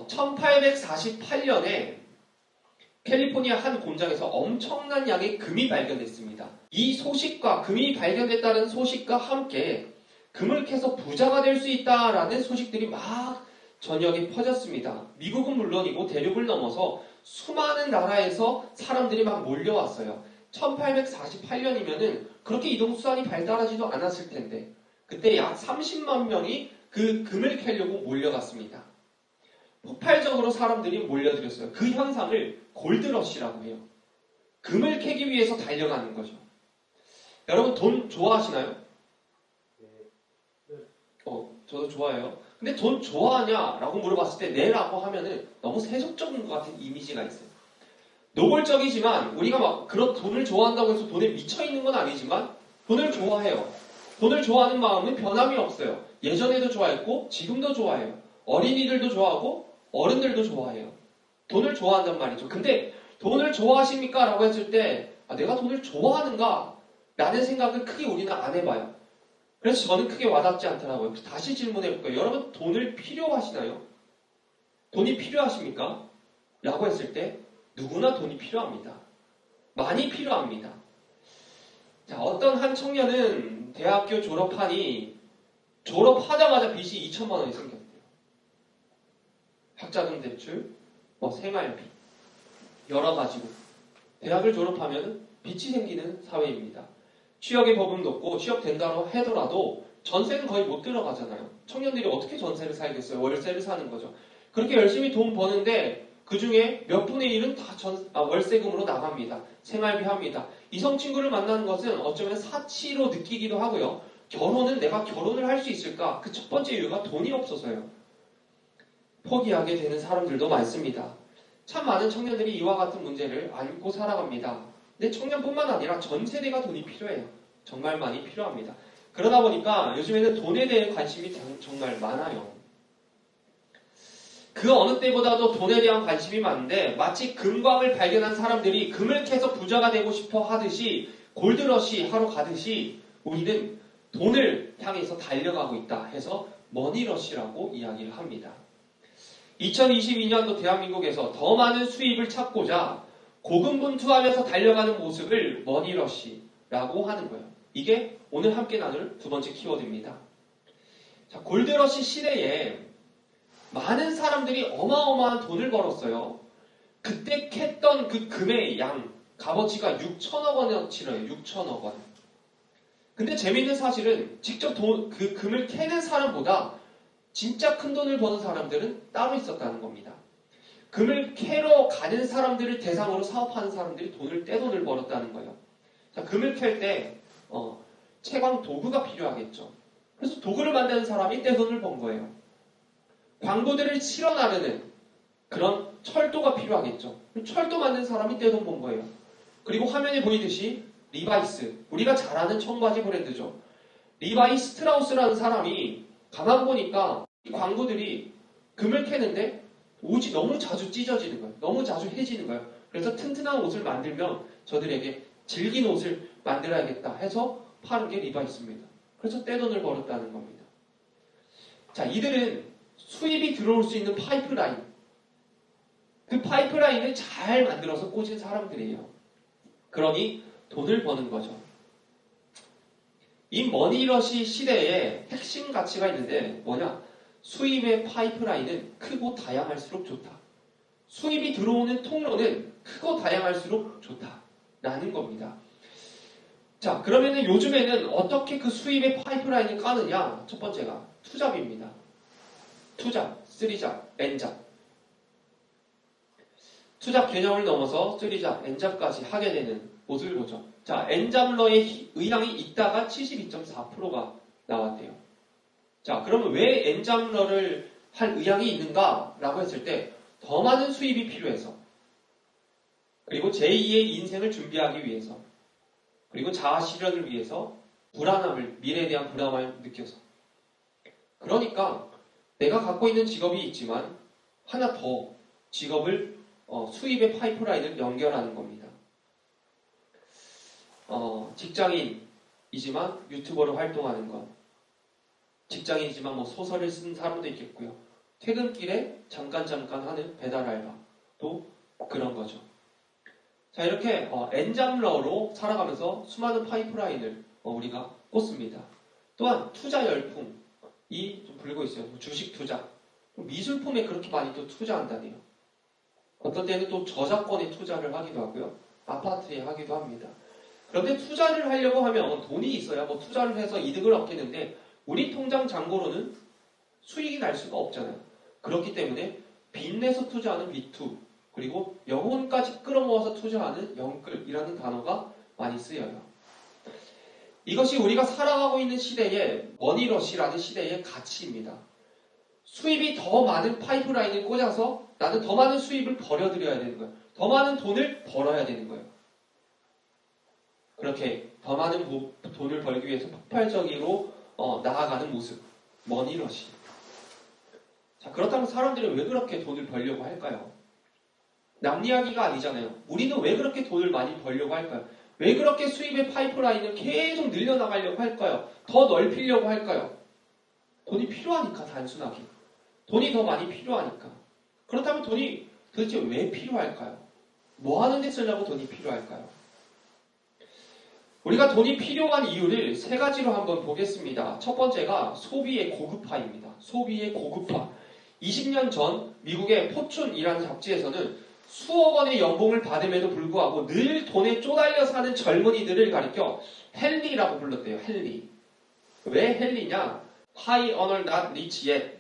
1848년에 캘리포니아 한 공장에서 엄청난 양의 금이 발견됐습니다. 이 소식과 금이 발견됐다는 소식과 함께 금을 캐서 부자가 될 수 있다라는 소식들이 막 전역에 퍼졌습니다. 미국은 물론이고 대륙을 넘어서 수많은 나라에서 사람들이 막 몰려왔어요. 1848년이면은 그렇게 이동수단이 발달하지도 않았을 텐데 그때 약 30만 명이 그 금을 캐려고 몰려갔습니다. 폭발적으로 사람들이 몰려들었어요. 그 현상을 골드러시라고 해요. 금을 캐기 위해서 달려가는 거죠. 여러분 돈 좋아하시나요? 저도 좋아해요. 근데 돈 좋아하냐라고 물어봤을 때 네라고 하면은 너무 세속적인 것 같은 이미지가 있어요. 노골적이지만 우리가 막 그런 돈을 좋아한다고 해서 돈에 미쳐있는 건 아니지만 돈을 좋아해요. 돈을 좋아하는 마음은 변함이 없어요. 예전에도 좋아했고 지금도 좋아해요. 어린이들도 좋아하고 어른들도 좋아해요. 돈을 좋아한단 말이죠. 근데 돈을 좋아하십니까? 라고 했을 때 내가 돈을 좋아하는가? 라는 생각을 크게 우리는 안 해봐요. 그래서 저는 크게 와닿지 않더라고요. 다시 질문해볼게요. 여러분 돈을 필요하시나요? 돈이 필요하십니까? 라고 했을 때 누구나 돈이 필요합니다. 많이 필요합니다. 자, 어떤 한 청년은 대학교 졸업하자마자 빚이 2천만 원이 생겼대요. 학자금 대출, 생활비, 여러 가지로. 대학을 졸업하면 빚이 생기는 사회입니다. 취업의 법은 높고 취업된다고 하더라도 전세는 거의 못 들어가잖아요. 청년들이 어떻게 전세를 살겠어요? 월세를 사는 거죠. 그렇게 열심히 돈 버는데 그 중에 몇 분의 1은 다 월세금으로 나갑니다. 생활비 합니다. 이성 친구를 만나는 것은 어쩌면 사치로 느끼기도 하고요. 결혼은 내가 결혼을 할 수 있을까? 그 첫 번째 이유가 돈이 없어서요. 포기하게 되는 사람들도 많습니다. 참 많은 청년들이 이와 같은 문제를 안고 살아갑니다. 근데 청년뿐만 아니라 전 세대가 돈이 필요해요. 정말 많이 필요합니다. 그러다 보니까 요즘에는 돈에 대해 관심이 정말 많아요. 그 어느 때보다도 돈에 대한 관심이 많은데 마치 금광을 발견한 사람들이 금을 캐서 부자가 되고 싶어 하듯이 골드러시 하러 가듯이 우리는 돈을 향해서 달려가고 있다 해서 머니러시라고 이야기를 합니다. 2022년도 대한민국에서 더 많은 수입을 찾고자 고군분투하면서 달려가는 모습을 머니러시라고 하는 거예요. 이게 오늘 함께 나눌 두 번째 키워드입니다. 자, 골드러시 시대에 많은 사람들이 어마어마한 돈을 벌었어요. 그때 캤던 그 금의 양, 값어치가 6천억 원어치래요. 6천억 원. 근데 재미있는 사실은 직접 그 금을 캐는 사람보다 진짜 큰 돈을 버는 사람들은 따로 있었다는 겁니다. 금을 캐러 가는 사람들을 대상으로 사업하는 사람들이 떼돈을 벌었다는 거예요. 자, 금을 캘 때 채광 도구가 필요하겠죠. 그래서 도구를 만드는 사람이 떼돈을 번 거예요. 광고들을 실어 나르는 그런 철도가 필요하겠죠. 철도 만든 사람이 떼돈 번 거예요. 그리고 화면에 보이듯이 리바이스, 우리가 잘 아는 청바지 브랜드죠. 리바이 스트라우스라는 사람이 가만 보니까 이 광고들이 금을 캐는데 옷이 너무 자주 찢어지는 거예요. 너무 자주 해지는 거예요. 그래서 튼튼한 옷을 만들면 저들에게 질긴 옷을 만들어야겠다 해서 파는 게 리바이스입니다. 그래서 떼돈을 벌었다는 겁니다. 자, 이들은 수입이 들어올 수 있는 파이프라인, 그 파이프라인을 잘 만들어서 꽂은 사람들이에요. 그러니 돈을 버는 거죠. 이 머니러시 시대에 핵심 가치가 있는데 뭐냐? 수입의 파이프라인은 크고 다양할수록 좋다. 수입이 들어오는 통로는 크고 다양할수록 좋다라는 겁니다. 자, 그러면은 요즘에는 어떻게 그 수입의 파이프라인을 까느냐? 첫 번째가 투잡입니다. 투잡, 쓰리잡, N잡. 투잡 개념을 넘어서 쓰리잡, N잡까지 하게 되는 모습을 보죠. 자, N잡러의 의향이 있다가 72.4%가 나왔대요. 자, 그러면 왜 N잡러를 할 의향이 있는가? 라고 했을 때 더 많은 수입이 필요해서, 그리고 제2의 인생을 준비하기 위해서, 그리고 자아 실현을 위해서 미래에 대한 불안함을 느껴서. 그러니까 내가 갖고 있는 직업이 있지만 하나 더 직업을 수입의 파이프라인을 연결하는 겁니다. 직장인이지만 유튜버로 활동하는 것, 직장인이지만 소설을 쓴 사람도 있겠고요. 퇴근길에 잠깐 하는 배달 알바도 그런 거죠. 자, 이렇게 엔잡러로 살아가면서 수많은 파이프라인을 우리가 꽂습니다. 또한 투자 열풍이 좀 불고 있어요. 주식 투자, 미술품에 그렇게 많이 또 투자한다네요. 어떤 때는 또 저작권에 투자를 하기도 하고요. 아파트에 하기도 합니다. 그런데 투자를 하려고 하면 돈이 있어야 투자를 해서 이득을 얻겠는데 우리 통장 잔고로는 수익이 날 수가 없잖아요. 그렇기 때문에 빚내서 투자하는 빚투, 그리고 영혼까지 끌어모아서 투자하는 영끌이라는 단어가 많이 쓰여요. 이것이 우리가 살아가고 있는 시대의 머니러시라는 시대의 가치입니다. 수입이 더 많은 파이프라인을 꽂아서 나는 더 많은 수입을 벌여들여야 되는 거예요. 더 많은 돈을 벌어야 되는 거예요. 그렇게 더 많은 돈을 벌기 위해서 폭발적으로 나아가는 모습, 머니러시. 자, 그렇다면 사람들은 왜 그렇게 돈을 벌려고 할까요? 남 이야기가 아니잖아요. 우리는 왜 그렇게 돈을 많이 벌려고 할까요? 왜 그렇게 수입의 파이프라인을 계속 늘려나가려고 할까요? 더 넓히려고 할까요? 돈이 필요하니까, 단순하게. 돈이 더 많이 필요하니까. 그렇다면 돈이 도대체 왜 필요할까요? 뭐 하는 데 쓰려고 돈이 필요할까요? 우리가 돈이 필요한 이유를 세 가지로 한번 보겠습니다. 첫 번째가 소비의 고급화입니다. 소비의 고급화. 20년 전 미국의 포춘이라는 잡지에서는 수억 원의 연봉을 받음에도 불구하고 늘 돈에 쪼달려 사는 젊은이들을 가리켜 헨리라고 불렀대요. 헨리. 왜 헨리냐? High earner not rich yet.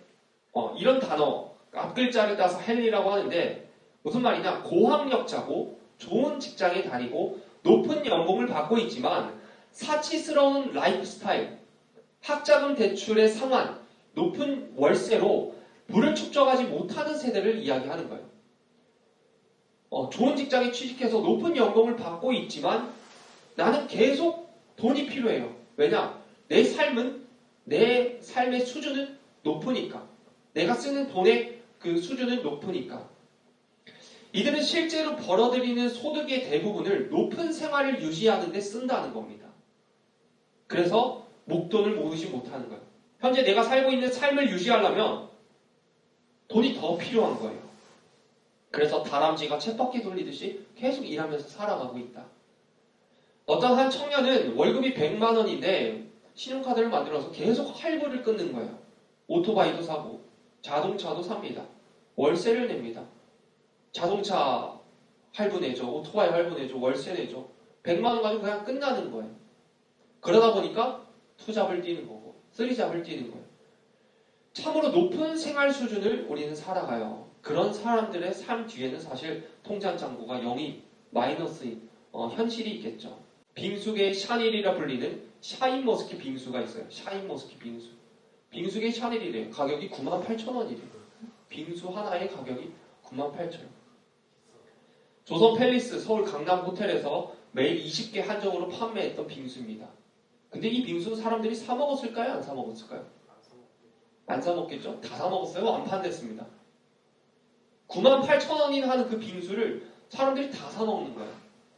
이런 단어 앞글자를 따서 헨리라고 하는데 무슨 말이냐? 고학력자고 좋은 직장에 다니고 높은 연봉을 받고 있지만 사치스러운 라이프 스타일, 학자금 대출의 상환, 높은 월세로 부를 축적하지 못하는 세대를 이야기하는 거예요. 좋은 직장에 취직해서 높은 연봉을 받고 있지만 나는 계속 돈이 필요해요. 왜냐? 내 삶의 수준은 높으니까. 내가 쓰는 돈의 그 수준은 높으니까. 이들은 실제로 벌어들이는 소득의 대부분을 높은 생활을 유지하는 데 쓴다는 겁니다. 그래서 목돈을 모으지 못하는 거예요. 현재 내가 살고 있는 삶을 유지하려면 돈이 더 필요한 거예요. 그래서 다람쥐가 쳇바퀴 돌리듯이 계속 일하면서 살아가고 있다. 어떤 한 청년은 월급이 100만 원인데 신용카드를 만들어서 계속 할부를 끊는 거예요. 오토바이도 사고 자동차도 삽니다. 월세를 냅니다. 자동차 할부 내죠. 오토바이 할부 내죠. 월세 내죠. 100만 원 가지고 그냥 끝나는 거예요. 그러다 보니까 투잡을 뛰는 거고 쓰리잡을 뛰는 거예요. 참으로 높은 생활 수준을 우리는 살아가요. 그런 사람들의 삶 뒤에는 사실 통장 잔고가 0이 마이너스인 현실이 있겠죠. 빙수계의 샤넬이라 불리는 샤인머스키 빙수가 있어요. 샤인머스키 빙수. 빙수계의 샤넬이래요. 가격이 98,000원이래요. 빙수 하나의 가격이 98,000원. 조선 팰리스 서울 강남 호텔에서 매일 20개 한정으로 판매했던 빙수입니다. 근데 이 빙수는 사람들이 사 먹었을까요? 안 사 먹었을까요? 안 사 먹겠죠? 다 사 먹었어요? 완판됐습니다. 98,000원이나 하는 그 빙수를 사람들이 다 사 먹는 거예요.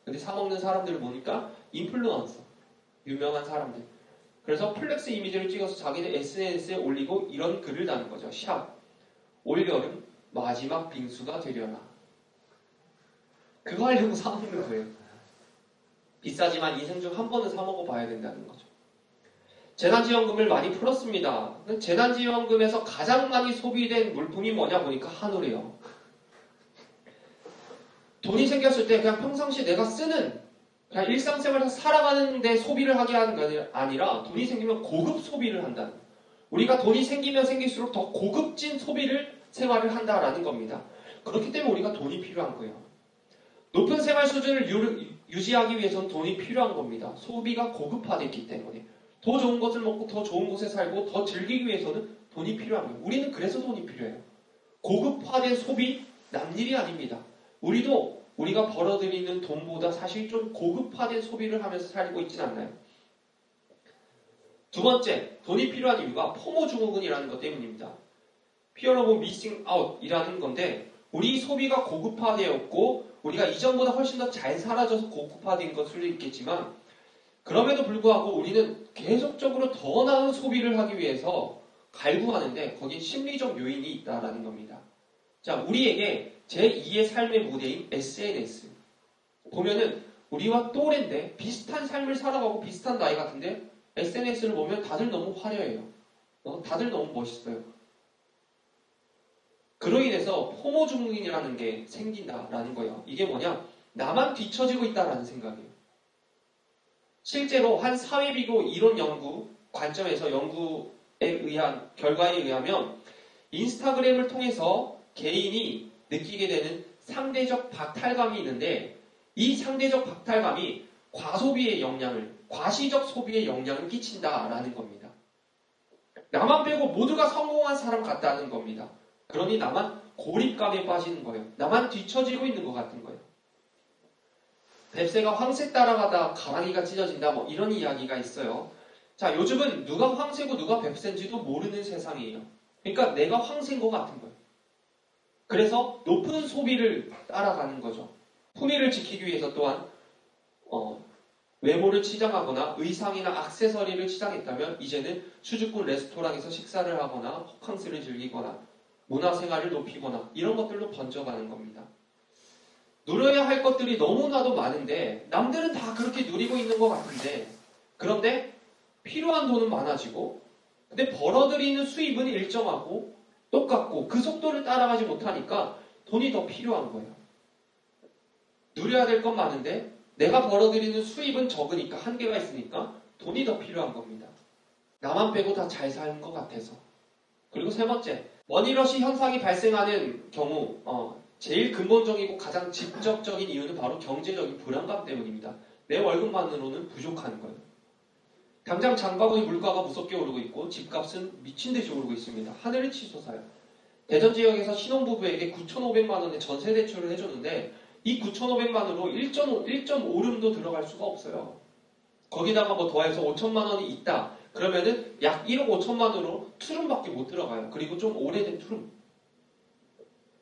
근데 사 먹는 사람들을 보니까 인플루언서, 유명한 사람들. 그래서 플렉스 이미지를 찍어서 자기네 SNS에 올리고 이런 글을 다는 거죠. 샵. 올여름 마지막 빙수가 되려나. 그거 하려고 사 먹는 거예요. 비싸지만 인생 중 한 번은 사 먹어봐야 된다는 거죠. 재난지원금을 많이 풀었습니다. 재난지원금에서 가장 많이 소비된 물품이 뭐냐 보니까 한우래요. 돈이 생겼을 때 그냥 평상시에 내가 쓰는 그냥 일상생활에서 살아가는 데 소비를 하게 하는 게 아니라 돈이 생기면 고급 소비를 한다는 거예요. 우리가 돈이 생기면 생길수록 더 고급진 생활을 한다라는 겁니다. 그렇기 때문에 우리가 돈이 필요한 거예요. 높은 생활 수준을 유지하기 위해서는 돈이 필요한 겁니다. 소비가 고급화됐기 때문에. 더 좋은 것을 먹고 더 좋은 곳에 살고 더 즐기기 위해서는 돈이 필요한 거예요. 우리는 그래서 돈이 필요해요. 고급화된 소비 남일이 아닙니다. 우리도 우리가 벌어들이는 돈보다 사실 좀 고급화된 소비를 하면서 살고 있진 않나요? 두 번째, 돈이 필요한 이유가 포모 증후군이라는 것 때문입니다. Fear of missing out 이라는 건데 우리 소비가 고급화되었고 우리가 이전보다 훨씬 더 잘 살아져서 고급화된 것을 있겠지만 그럼에도 불구하고 우리는 계속적으로 더 나은 소비를 하기 위해서 갈구하는데 거긴 심리적 요인이 있다라는 겁니다. 자, 우리에게 제2의 삶의 무대인 SNS. 보면은 우리와 또래인데 비슷한 삶을 살아가고 비슷한 나이 같은데 SNS를 보면 다들 너무 화려해요. 다들 너무 멋있어요. 그로 인해서 포모 중인이라는 게 생긴다라는 거예요. 이게 뭐냐? 나만 뒤처지고 있다라는 생각이에요. 실제로 한 사회비교 이론 연구 관점에서 연구에 의한 결과에 의하면 인스타그램을 통해서 개인이 느끼게 되는 상대적 박탈감이 있는데 이 상대적 박탈감이 과시적 소비에 영향을 끼친다라는 겁니다. 나만 빼고 모두가 성공한 사람 같다는 겁니다. 그러니 나만 고립감에 빠지는 거예요. 나만 뒤처지고 있는 것 같은 거예요. 뱁새가 황새 따라가다 가랑이가 찢어진다 뭐 이런 이야기가 있어요. 자, 요즘은 누가 황새고 누가 뱁새인지도 모르는 세상이에요. 그러니까 내가 황새인 것 같은 거예요. 그래서 높은 소비를 따라가는 거죠. 품위를 지키기 위해서 또한 외모를 치장하거나 의상이나 액세서리를 치장했다면 이제는 수줍은 레스토랑에서 식사를 하거나 호캉스를 즐기거나 문화생활을 높이거나 이런 것들로 번져가는 겁니다. 누려야 할 것들이 너무나도 많은데 남들은 다 그렇게 누리고 있는 것 같은데 그런데 필요한 돈은 많아지고 근데 벌어들이는 수입은 일정하고 똑같고 그 속도를 따라가지 못하니까 돈이 더 필요한 거예요. 누려야 될 건 많은데 내가 벌어들이는 수입은 적으니까 한계가 있으니까 돈이 더 필요한 겁니다. 나만 빼고 다 잘 사는 것 같아서. 그리고 세 번째, 머니러시 현상이 발생하는 경우 제일 근본적이고 가장 직접적인 이유는 바로 경제적인 불안감 때문입니다. 내 월급만으로는 부족한 거예요. 당장 장바구니 물가가 무섭게 오르고 있고 집값은 미친 듯이 오르고 있습니다. 하늘을 치솟아요. 대전 지역에서 신혼부부에게 9,500만 원의 전세 대출을 해줬는데 이 9,500만으로 1.5룸도 들어갈 수가 없어요. 거기다가 뭐 더해서 5천만 원이 있다. 그러면은 약 1억 5천만으로 투룸밖에 못 들어가요. 그리고 좀 오래된 투룸.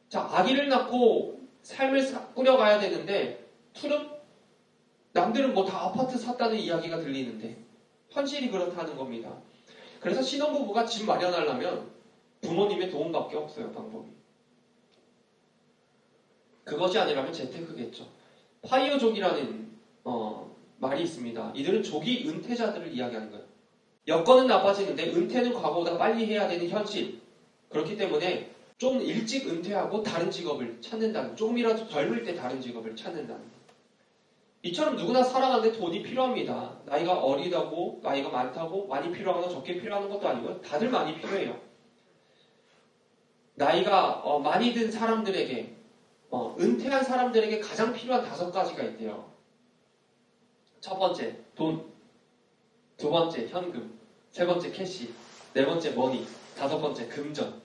자, 아기를 낳고 삶을 꾸려가야 되는데 투룸? 남들은 뭐 다 아파트 샀다는 이야기가 들리는데 현실이 그렇다는 겁니다. 그래서 신혼부부가 집 마련하려면 부모님의 도움밖에 없어요, 방법이. 그것이 아니라면 재테크겠죠. 파이어족이라는 말이 있습니다. 이들은 조기 은퇴자들을 이야기하는 거예요. 여건은 나빠지는데 은퇴는 과거보다 빨리 해야 되는 현실. 그렇기 때문에 좀 일찍 은퇴하고 다른 직업을 찾는다는, 조금이라도 젊을 때 다른 직업을 찾는다는. 이처럼 누구나 살아가는데 돈이 필요합니다. 나이가 어리다고, 나이가 많다고, 많이 필요하거나 적게 필요한 것도 아니고요. 다들 많이 필요해요. 나이가 많이 든 사람들에게, 은퇴한 사람들에게 가장 필요한 5가지가 있대요. 첫 번째, 돈. 두 번째, 현금. 세 번째, 캐시. 네 번째, 머니. 5번째, 금전.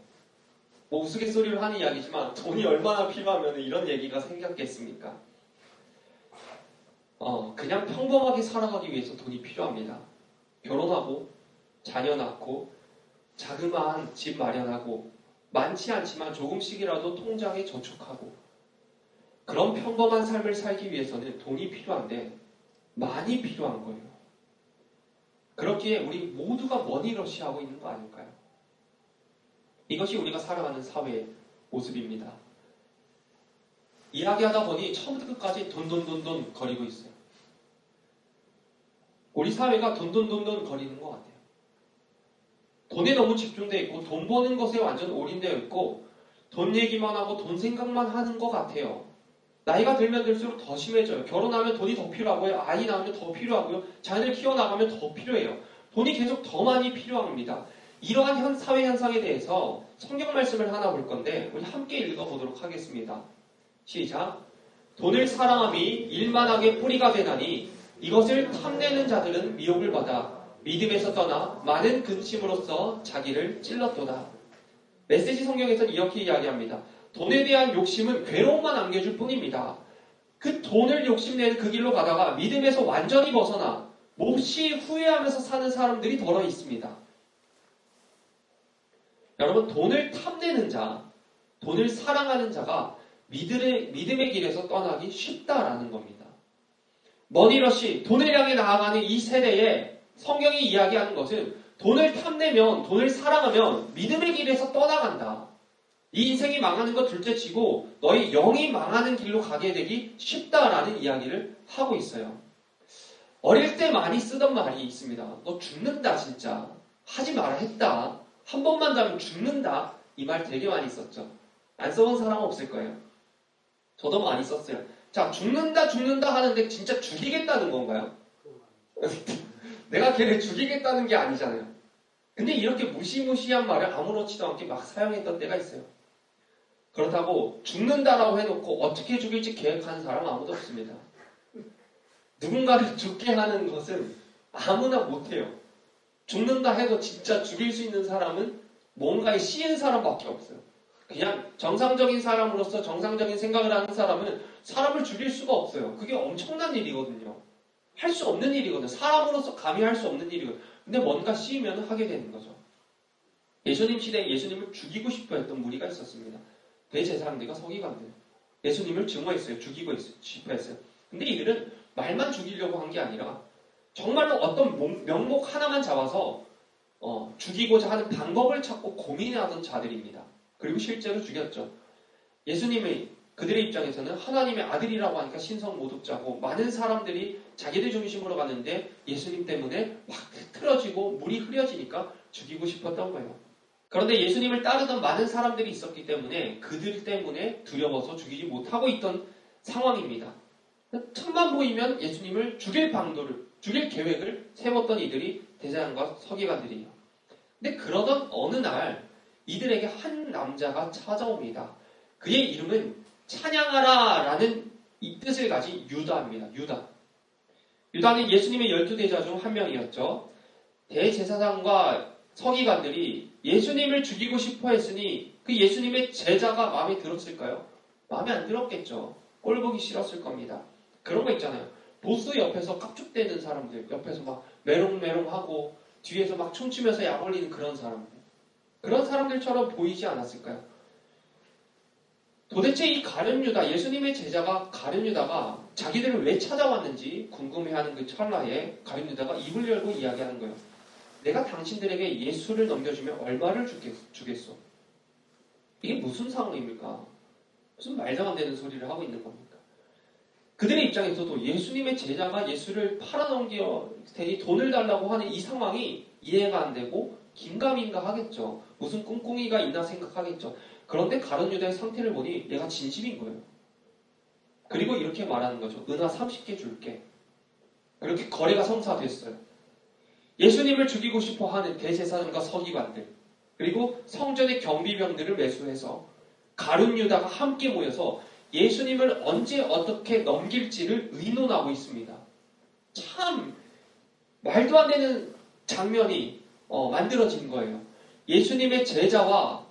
뭐 우스갯소리를 하는 이야기지만 돈이 얼마나 필요하면 이런 얘기가 생겼겠습니까? 그냥 평범하게 살아가기 위해서 돈이 필요합니다. 결혼하고, 자녀 낳고, 자그마한 집 마련하고, 많지 않지만 조금씩이라도 통장에 저축하고, 그런 평범한 삶을 살기 위해서는 돈이 필요한데, 많이 필요한 거예요. 그렇기에 우리 모두가 머니러시하고 있는 거 아닐까요? 이것이 우리가 살아가는 사회의 모습입니다. 이야기하다 보니 처음부터 끝까지 돈 거리고 있어요. 우리 사회가 돈 거리는 것 같아요. 돈에 너무 집중되어 있고 돈 버는 것에 완전 올인되어 있고 돈 얘기만 하고 돈 생각만 하는 것 같아요. 나이가 들면 들수록 더 심해져요. 결혼하면 돈이 더 필요하고요. 아이 낳으면 더 필요하고요. 자녀를 키워나가면 더 필요해요. 돈이 계속 더 많이 필요합니다. 이러한 사회 현상에 대해서 성경 말씀을 하나 볼 건데 우리 함께 읽어보도록 하겠습니다. 시작. 돈을 사랑함이 일만하게 뿌리가 되나니 이것을 탐내는 자들은 미혹을 받아 믿음에서 떠나 많은 근심으로써 자기를 찔렀도다. 메시지 성경에서는 이렇게 이야기합니다. 돈에 대한 욕심은 괴로움만 안겨줄 뿐입니다. 그 돈을 욕심내는 그 길로 가다가 믿음에서 완전히 벗어나 몹시 후회하면서 사는 사람들이 더러 있습니다. 여러분, 돈을 탐내는 자, 돈을 사랑하는 자가 믿음의 길에서 떠나기 쉽다라는 겁니다. 머니러시, 돈을 향해 나아가는 이 세대에 성경이 이야기하는 것은 돈을 탐내면, 돈을 사랑하면 믿음의 길에서 떠나간다. 이 인생이 망하는 것 둘째치고 너희 영이 망하는 길로 가게 되기 쉽다라는 이야기를 하고 있어요. 어릴 때 많이 쓰던 말이 있습니다. 너 죽는다 진짜. 하지 마라 했다. 한 번만 자면 죽는다. 이 말 되게 많이 썼죠. 안 써본 사람 없을 거예요. 저도 많이 썼어요. 자, 죽는다 하는데 진짜 죽이겠다는 건가요? 내가 걔를 죽이겠다는 게 아니잖아요. 근데 이렇게 무시무시한 말을 아무렇지도 않게 막 사용했던 때가 있어요. 그렇다고 죽는다라고 해놓고 어떻게 죽일지 계획하는 사람 아무도 없습니다. 누군가를 죽게 하는 것은 아무나 못해요. 죽는다 해도 진짜 죽일 수 있는 사람은 뭔가에 씌인 사람밖에 없어요. 그냥 정상적인 사람으로서 정상적인 생각을 하는 사람은 사람을 죽일 수가 없어요. 그게 엄청난 일이거든요. 할 수 없는 일이거든요. 사람으로서 감히 할 수 없는 일이거든요. 근데 뭔가 씌이면 하게 되는 거죠. 예수님 시대에 예수님을 죽이고 싶어 했던 무리가 있었습니다. 대제사장들과 서기관들. 예수님을 증오했어요. 죽이고 싶어 했어요. 근데 이들은 말만 죽이려고 한 게 아니라 정말로 어떤 명목 하나만 잡아서 죽이고자 하는 방법을 찾고 고민하던 자들입니다. 그리고 실제로 죽였죠. 예수님의 그들의 입장에서는 하나님의 아들이라고 하니까 신성모독자고 많은 사람들이 자기들 중심으로 갔는데 예수님 때문에 막 틀어지고 물이 흐려지니까 죽이고 싶었던 거예요. 그런데 예수님을 따르던 많은 사람들이 있었기 때문에 그들 때문에 두려워서 죽이지 못하고 있던 상황입니다. 틈만 보이면 예수님을 죽일 계획을 세웠던 이들이 대제사장과 서기관들이에요. 근데 그러던 어느 날 이들에게 한 남자가 찾아옵니다. 그의 이름은 찬양하라 라는 이 뜻을 가진 유다입니다. 유다는 예수님의 12대자 중 한 명이었죠. 대제사장과 서기관들이 예수님을 죽이고 싶어 했으니 그 예수님의 제자가 마음에 들었을까요? 마음에 안 들었겠죠. 꼴 보기 싫었을 겁니다. 그런 거 있잖아요. 보스 옆에서 깝죽대는 사람들, 옆에서 막 메롱메롱하고 뒤에서 막 춤추면서 약 올리는 그런 사람들. 그런 사람들처럼 보이지 않았을까요? 도대체 이 가룟 유다, 예수님의 제자가 가룟 유다가 자기들을 왜 찾아왔는지 궁금해하는 그 찰나에 가룟 유다가 입을 열고 이야기하는 거예요. 내가 당신들에게 예수를 넘겨주면 얼마를 주겠소? 이게 무슨 상황입니까? 무슨 말도 안 되는 소리를 하고 있는 겁니까? 그들의 입장에서도 예수님의 제자가 예수를 팔아넘겨 테니 돈을 달라고 하는 이 상황이 이해가 안 되고 긴가민가 하겠죠. 무슨 꿍꿍이가 있나 생각하겠죠. 그런데 가룟 유다의 상태를 보니 얘가 진심인 거예요. 그리고 이렇게 말하는 거죠. 은하 30개 줄게. 그렇게 거래가 성사됐어요. 예수님을 죽이고 싶어 하는 대제사장과 서기관들, 그리고 성전의 경비병들을 매수해서 가룟 유다가 함께 모여서 예수님을 언제 어떻게 넘길지를 의논하고 있습니다. 참 말도 안 되는 장면이 만들어진 거예요. 예수님의 제자와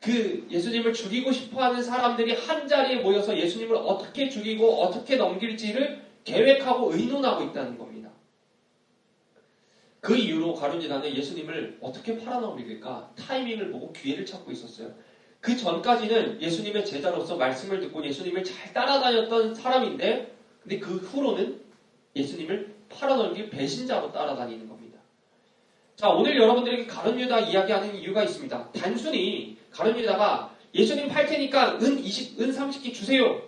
그 예수님을 죽이고 싶어하는 사람들이 한 자리에 모여서 예수님을 어떻게 죽이고 어떻게 넘길지를 계획하고 의논하고 있다는 겁니다. 그 이후로 가룟 유다는 예수님을 어떻게 팔아넘길까 타이밍을 보고 기회를 찾고 있었어요. 그 전까지는 예수님의 제자로서 말씀을 듣고 예수님을 잘 따라다녔던 사람인데, 근데 그 후로는 예수님을 팔아넘길 배신자로 따라다니는 겁니다. 자, 오늘 여러분들에게 가룟 유다 이야기하는 이유가 있습니다. 단순히 가룟 유다가 예수님 팔 테니까 은 30개 주세요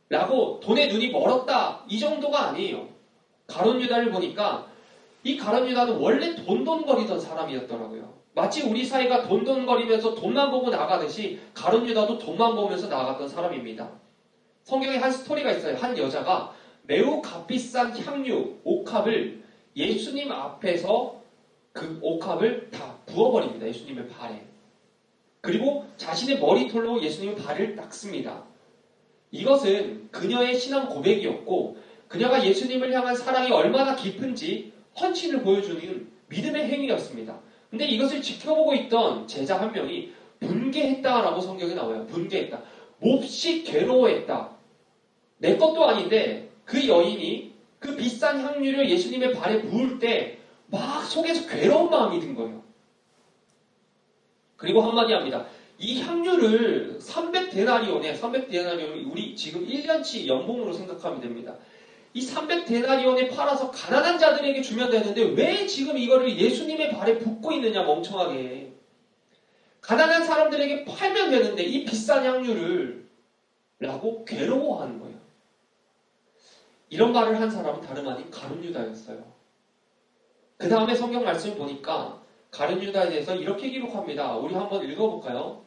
라고 돈에 눈이 멀었다 이 정도가 아니에요. 가룟 유다를 보니까 이 가룟 유다는 원래 돈돈거리던 사람이었더라고요. 마치 우리 사이가 돈돈거리면서 돈만 보고 나가듯이 가룟 유다도 돈만 보면서 나갔던 사람입니다. 성경에 한 스토리가 있어요. 한 여자가 매우 값비싼 향유, 옥합을 예수님 앞에서 그 옥합을 다 부어버립니다. 예수님의 발에. 그리고 자신의 머리털로 예수님의 발을 닦습니다. 이것은 그녀의 신앙 고백이었고 그녀가 예수님을 향한 사랑이 얼마나 깊은지 헌신을 보여주는 믿음의 행위였습니다. 근데 이것을 지켜보고 있던 제자 한 명이 분개했다라고 성경에 나와요. 분개했다. 몹시 괴로워했다. 내 것도 아닌데 그 여인이 그 비싼 향유를 예수님의 발에 부을 때 막 속에서 괴로운 마음이 든 거예요. 그리고 한마디 합니다. 이 향유를 300데나리온에 300데나리온이 우리 지금 1년치 연봉으로 생각하면 됩니다. 이 300데나리온에 팔아서 가난한 자들에게 주면 되는데 왜 지금 이거를 예수님의 발에 붓고 있느냐 멍청하게. 가난한 사람들에게 팔면 되는데 이 비싼 향유를 라고 괴로워하는 거예요. 이런 말을 한 사람은 다름 아닌 가룟 유다였어요. 그 다음에 성경 말씀을 보니까 가룟 유다에 대해서 이렇게 기록합니다. 우리 한번 읽어볼까요?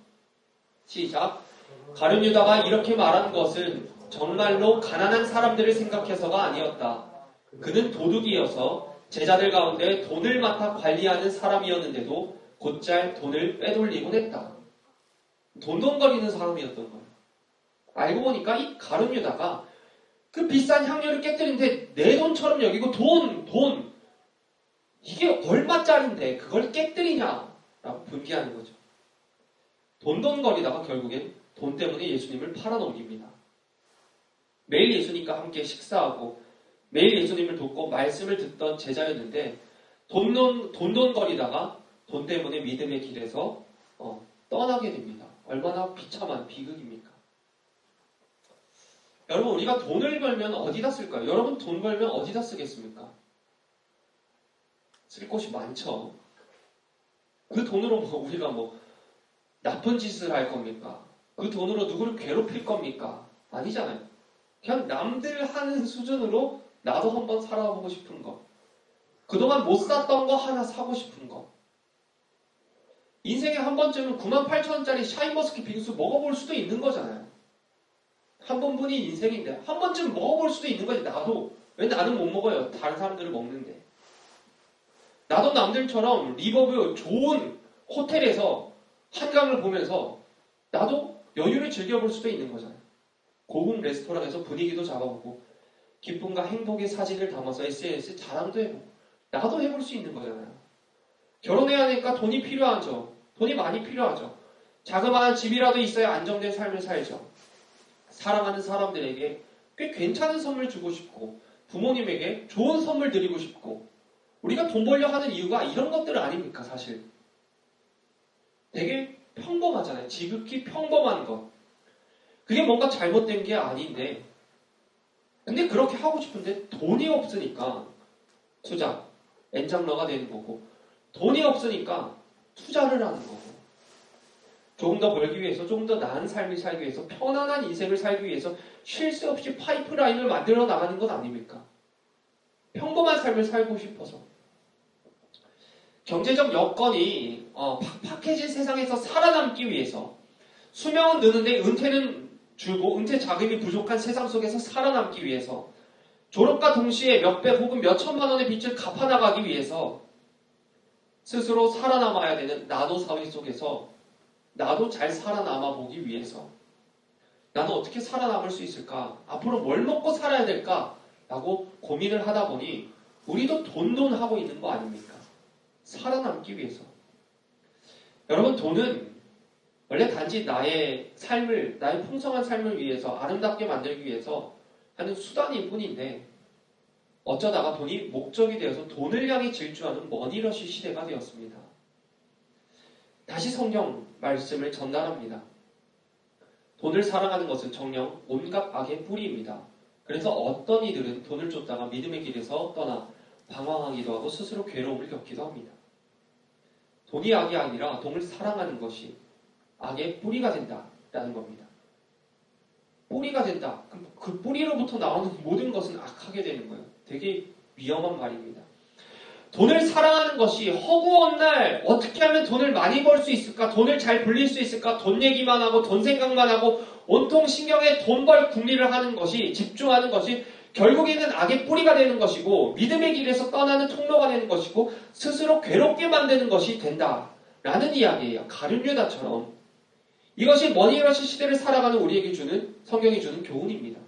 시작. 가룟 유다가 이렇게 말한 것은 정말로 가난한 사람들을 생각해서가 아니었다. 그는 도둑이어서 제자들 가운데 돈을 맡아 관리하는 사람이었는데도 곧잘 돈을 빼돌리곤 했다. 돈돈거리는 사람이었던 거예요. 알고 보니까 이 가룟 유다가 그 비싼 향료를 깨뜨리는데 내 돈처럼 여기고 돈 이게 얼마짜린데 그걸 깨뜨리냐라고 분개하는 거죠. 돈돈거리다가 결국엔 돈 때문에 예수님을 팔아넘깁니다. 매일 예수님과 함께 식사하고 매일 예수님을 돕고 말씀을 듣던 제자였는데 돈돈거리다가 돈 때문에 믿음의 길에서 떠나게 됩니다. 얼마나 비참한 비극입니까? 여러분 우리가 돈을 벌면 어디다 쓸까요? 여러분 돈 벌면 어디다 쓰겠습니까? 쓸 곳이 많죠. 그 돈으로 우리가 나쁜 짓을 할 겁니까? 그 돈으로 누구를 괴롭힐 겁니까? 아니잖아요. 그냥 남들 하는 수준으로 나도 한번 살아보고 싶은 거. 그동안 못 샀던 거 하나 사고 싶은 거. 인생에 한 번쯤은 98,000원짜리 샤인머스켓 빙수 먹어볼 수도 있는 거잖아요. 한 번뿐인 인생인데 한 번쯤 먹어볼 수도 있는 거지. 나도. 왜 나는 못 먹어요? 다른 사람들을 먹는데. 나도 남들처럼 리버뷰 좋은 호텔에서 한강을 보면서 나도 여유를 즐겨볼 수도 있는 거잖아요. 고급 레스토랑에서 분위기도 잡아보고 기쁨과 행복의 사진을 담아서 SNS 자랑도 해보고 나도 해볼 수 있는 거잖아요. 결혼해야 하니까 돈이 필요하죠. 돈이 많이 필요하죠. 자그마한 집이라도 있어야 안정된 삶을 살죠. 사랑하는 사람들에게 꽤 괜찮은 선물 주고 싶고 부모님에게 좋은 선물 드리고 싶고 우리가 돈 벌려 하는 이유가 이런 것들 아닙니까 사실. 되게 평범하잖아요. 지극히 평범한 것. 그게 뭔가 잘못된 게 아닌데 근데 그렇게 하고 싶은데 돈이 없으니까 투자, 엔장러가 되는 거고 돈이 없으니까 투자를 하는 거고 조금 더 벌기 위해서 조금 더 나은 삶을 살기 위해서 편안한 인생을 살기 위해서 쉴 새 없이 파이프라인을 만들어 나가는 것 아닙니까? 평범한 삶을 살고 싶어서 경제적 여건이 팍팍해진 세상에서 살아남기 위해서 수명은 느는데 은퇴는 줄고 은퇴 자금이 부족한 세상 속에서 살아남기 위해서 졸업과 동시에 몇백 혹은 몇천만 원의 빚을 갚아나가기 위해서 스스로 살아남아야 되는 나도 사회 속에서 나도 잘 살아남아 보기 위해서 나는 어떻게 살아남을 수 있을까? 앞으로 뭘 먹고 살아야 될까? 라고 고민을 하다 보니 우리도 돈하고 있는 거 아닙니까? 살아남기 위해서. 여러분 돈은 원래 단지 나의 삶을, 나의 풍성한 삶을 위해서 아름답게 만들기 위해서 하는 수단일 뿐인데 어쩌다가 돈이 목적이 되어서 돈을 향해 질주하는 머니러시 시대가 되었습니다. 다시 성경 말씀을 전달합니다. 돈을 사랑하는 것은 정녕 온갖 악의 뿌리입니다. 그래서 어떤 이들은 돈을 쫓다가 믿음의 길에서 떠나 방황하기도 하고 스스로 괴로움을 겪기도 합니다. 돈이 악이 아니라 돈을 사랑하는 것이 악의 뿌리가 된다라는 겁니다. 뿌리가 된다. 그럼 그 뿌리로부터 나오는 모든 것은 악하게 되는 거예요. 되게 위험한 말입니다. 돈을 사랑하는 것이 허구한 날 어떻게 하면 돈을 많이 벌 수 있을까? 돈을 잘 불릴 수 있을까? 돈 얘기만 하고 돈 생각만 하고 온통 신경에 돈 벌 궁리를 하는 것이 집중하는 것이 결국에는 악의 뿌리가 되는 것이고 믿음의 길에서 떠나는 통로가 되는 것이고 스스로 괴롭게 만드는 것이 된다라는 이야기예요. 가룟 유다처럼 이것이 머니러시 시대를 살아가는 우리에게 주는 성경이 주는 교훈입니다.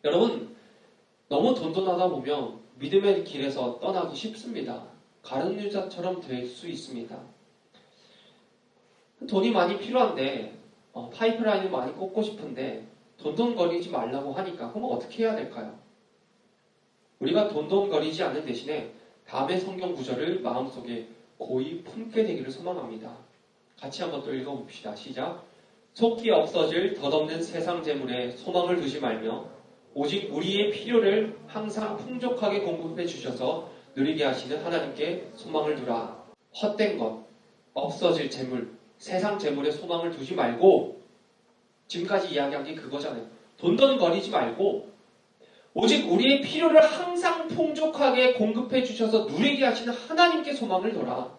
여러분 너무 돈돈하다 보면 믿음의 길에서 떠나기 쉽습니다. 가룟 유다처럼 될 수 있습니다. 돈이 많이 필요한데 파이프라인을 많이 꽂고 싶은데 돈돈거리지 말라고 하니까 그럼 어떻게 해야 될까요? 우리가 돈돈거리지 않는 대신에 다음의 성경 구절을 마음속에 고이 품게 되기를 소망합니다. 같이 한번 또 읽어봅시다. 시작. 속기 없어질 덧없는 세상 재물에 소망을 두지 말며 오직 우리의 필요를 항상 풍족하게 공급해 주셔서 누리게 하시는 하나님께 소망을 두라. 헛된 것, 없어질 재물, 세상 재물에 소망을 두지 말고, 지금까지 이야기한 게 그거잖아요. 돈돈거리지 말고 오직 우리의 필요를 항상 풍족하게 공급해 주셔서 누리게 하시는 하나님께 소망을 둬라.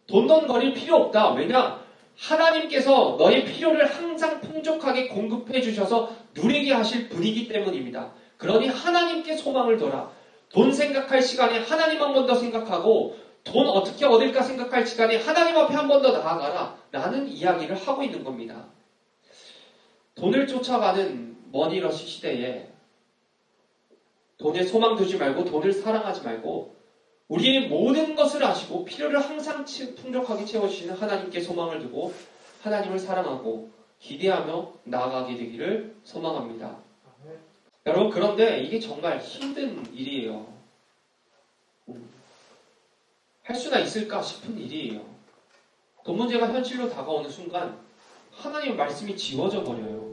돈돈거릴 필요 없다. 왜냐? 하나님께서 너의 필요를 항상 풍족하게 공급해 주셔서 누리게 하실 분이기 때문입니다. 그러니 하나님께 소망을 둬라. 돈 생각할 시간에 하나님 한 번 더 생각하고, 돈 어떻게 얻을까 생각할 시간에 하나님 앞에 한 번 더 나아가라 라는 이야기를 하고 있는 겁니다. 돈을 쫓아가는 머니러시 시대에 돈에 소망 두지 말고 돈을 사랑하지 말고 우리의 모든 것을 아시고 필요를 항상 풍족하게 채워주시는 하나님께 소망을 두고 하나님을 사랑하고 기대하며 나아가게 되기를 소망합니다. 여러분, 그런데 이게 정말 힘든 일이에요. 할 수나 있을까 싶은 일이에요. 돈 문제가 현실로 다가오는 순간 하나님의 말씀이 지워져 버려요.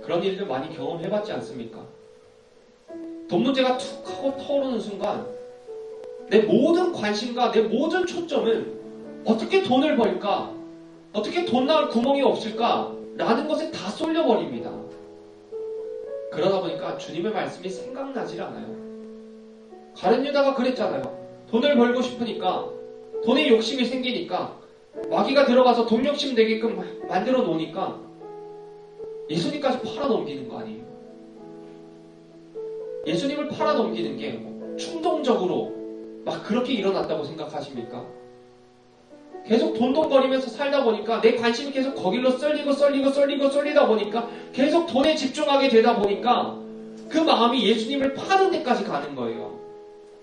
그런 일들 많이 경험해봤지 않습니까? 돈 문제가 툭 하고 터오르는 순간 내 모든 관심과 내 모든 초점은 어떻게 돈을 벌까? 어떻게 돈 나올 구멍이 없을까? 라는 것에 다 쏠려버립니다. 그러다 보니까 주님의 말씀이 생각나질 않아요. 가룟 유다가 그랬잖아요. 돈을 벌고 싶으니까, 돈에 욕심이 생기니까 마귀가 들어가서 돈 욕심 되게끔 만들어 놓으니까 예수님까지 팔아넘기는 거 아니에요? 예수님을 팔아넘기는 게 충동적으로 막 그렇게 일어났다고 생각하십니까? 계속 돈돈거리면서 살다 보니까 내 관심이 계속 거길로 쏠리다 보니까 계속 돈에 집중하게 되다 보니까 그 마음이 예수님을 파는 데까지 가는 거예요.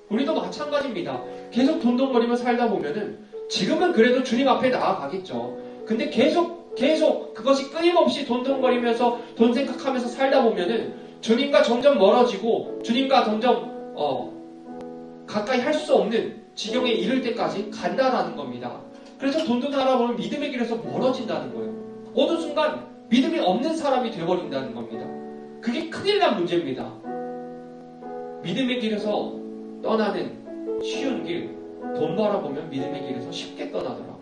우리도 마찬가지입니다. 계속 돈돈거리면서 살다 보면은 지금은 그래도 주님 앞에 나아가겠죠. 근데 계속 그것이 끊임없이 돈돈거리면서 돈 생각하면서 살다 보면은 주님과 점점 멀어지고 주님과 점점 가까이 할 수 없는 지경에 이를 때까지 간다라는 겁니다. 그래서 돈돈하다 보면 믿음의 길에서 멀어진다는 거예요. 어느 순간 믿음이 없는 사람이 되어버린다는 겁니다. 그게 큰일 난 문제입니다. 믿음의 길에서 떠나는 쉬운 길, 돈 벌어보면 믿음의 길에서 쉽게 떠나더라고요.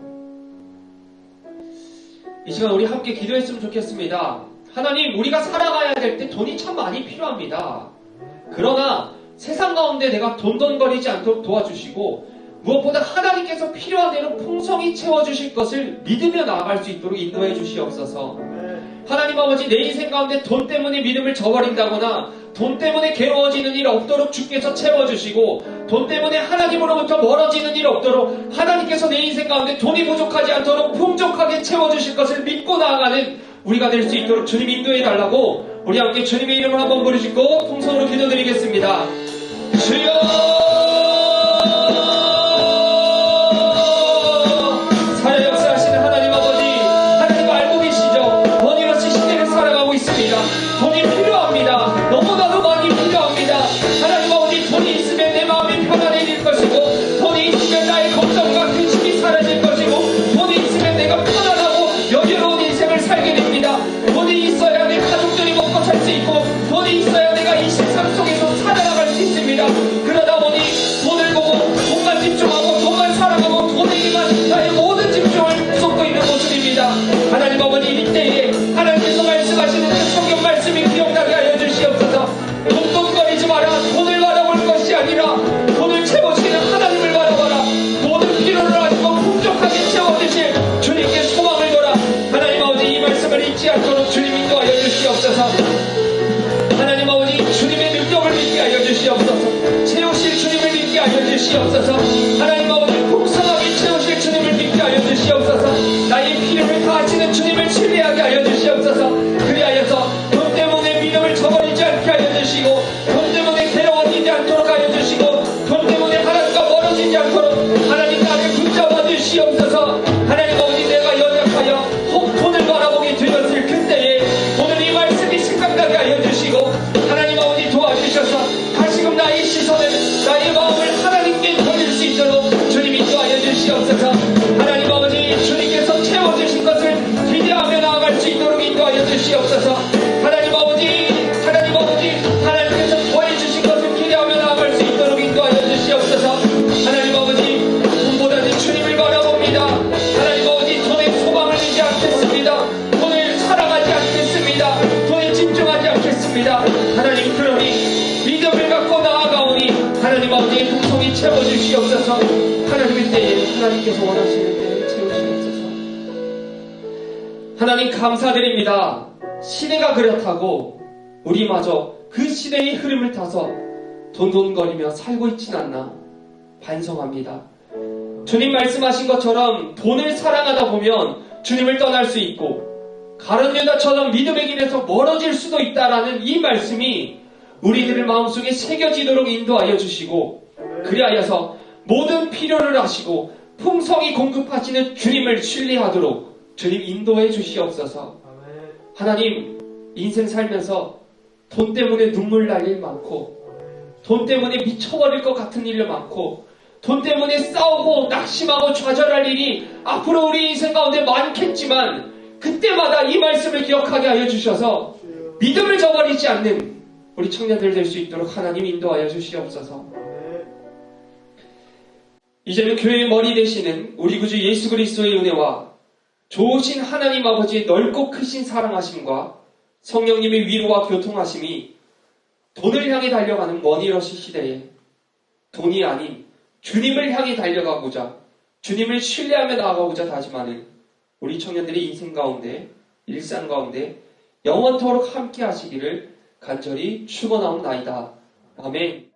이 시간 우리 함께 기도했으면 좋겠습니다. 하나님, 우리가 살아가야 될 때 돈이 참 많이 필요합니다. 그러나 세상 가운데 내가 돈돈거리지 않도록 도와주시고 무엇보다 하나님께서 필요한 대로 풍성히 채워주실 것을 믿으며 나아갈 수 있도록 인도해 주시옵소서. 하나님 아버지, 내 인생 가운데 돈 때문에 믿음을 저버린다거나 돈 때문에 괴로워지는 일 없도록 주께서 채워주시고 돈 때문에 하나님으로부터 멀어지는 일 없도록 하나님께서 내 인생 가운데 돈이 부족하지 않도록 풍족하게 채워주실 것을 믿고 나아가는 우리가 될 수 있도록 주님 인도해 달라고 우리 함께 주님의 이름을 한번 부르시고 통성으로 기도드리겠습니다. 주여, 살아 역사하시는 하나님 아버지, 하나님 알고 계시죠? 머니러시 시대를 살아가고 있습니다. 돈이 필요합니다. 너무나도 많이 필요합니다. 하나님 아버지, 돈이 있으면 내 마음이 편안해질 것이고 돈이 있으면 나의 걱정과 근심이 사라질 것이고 돈이 있으면 내가 편안하고 여유로운 인생을 살게 됩니다. 돈이 있어야 내 가족들이 먹고 살 수 있고 돈이 있어야 내가 이 세상 속에서 살아나갈 수 있습니다. 그러다 보니 돈을 보고 돈만 집중하고 돈만 살아가고 돈에게만 나의 모든 집중을 쏟고 있는 모습입니다. 하나님 아버지, 이때에 하나님께서 말씀하시는 그 성경 말씀이 기억나게 하여 주시옵소서. 돈돈거리지 마라. 돈을 바라볼 것이 아니라 돈을 채워주시는 하나님을 바라봐라. 모든 필요를 아시고 풍족하게 채워주실 주님께 소망을 둬라. 하나님 아버지, 이 말씀을 잊지 않도록 주님 인도하여 주시옵소서. 하나님 아버지, 주님의 능력을 믿게 하여 주시옵소서. 채우실 주님을 믿게 하여 주시옵소서. 하나님 아버지, 풍성하게 채우실 주님을 믿게 하여 주시옵소서. 나의 필요를 다하시는 주님을 신뢰하게 하여 주시옵소서. 그리하여서 돈 때문에 믿음을 저버리지 않게 하여 주시고 돈 때문에 괴로워지지 않도록 하여 주시고 돈 때문에 하나님과 멀어지지 않도록 하나님 나를 붙잡아 주시옵소서. 하나님 아버지, 내가 연약하여 혹 돈을 바라보게 되었을 그때에 오늘 이 말씀이 생각나게 하여 주시고 하나님 아버지, 도와주셔서 다시금 나의 시선을, 나의 마음을 하나님께 돌릴 수 있도록 주님 인도하여 주시옵소서. 하나님 아버지, 주님께서 채워주신 것을 기대하며 나아갈 수 있도록 인도하여 주시옵소서. 하나님께서 원하시는 데 채우시옵소서. 하나님 감사드립니다. 시대가 그렇다고 우리마저 그 시대의 흐름을 타서 돈돈거리며 살고 있진 않나 반성합니다. 주님 말씀하신 것처럼 돈을 사랑하다 보면 주님을 떠날 수 있고 가룟 유다처럼 믿음의 길에서 멀어질 수도 있다라는 이 말씀이 우리들의 마음속에 새겨지도록 인도하여 주시고, 그리하여서 모든 필요를 하시고 풍성히 공급하시는 주님을 신뢰하도록 주님 인도해 주시옵소서. 하나님, 인생 살면서 돈 때문에 눈물 날 일 많고, 돈 때문에 미쳐버릴 것 같은 일 많고, 돈 때문에 싸우고 낙심하고 좌절할 일이 앞으로 우리 인생 가운데 많겠지만, 그때마다 이 말씀을 기억하게 하여 주셔서 믿음을 저버리지 않는 우리 청년들 될 수 있도록 하나님 인도하여 주시옵소서. 이제는 교회의 머리 되시는 우리 구주 예수 그리스도의 은혜와 좋으신 하나님 아버지의 넓고 크신 사랑하심과 성령님의 위로와 교통하심이 돈을 향해 달려가는 머니러시 시대에 돈이 아닌 주님을 향해 달려가고자, 주님을 신뢰하며 나아가고자 다짐하는 우리 청년들의 인생 가운데, 일상 가운데 영원토록 함께 하시기를 간절히 축원하옵나이다. 아멘.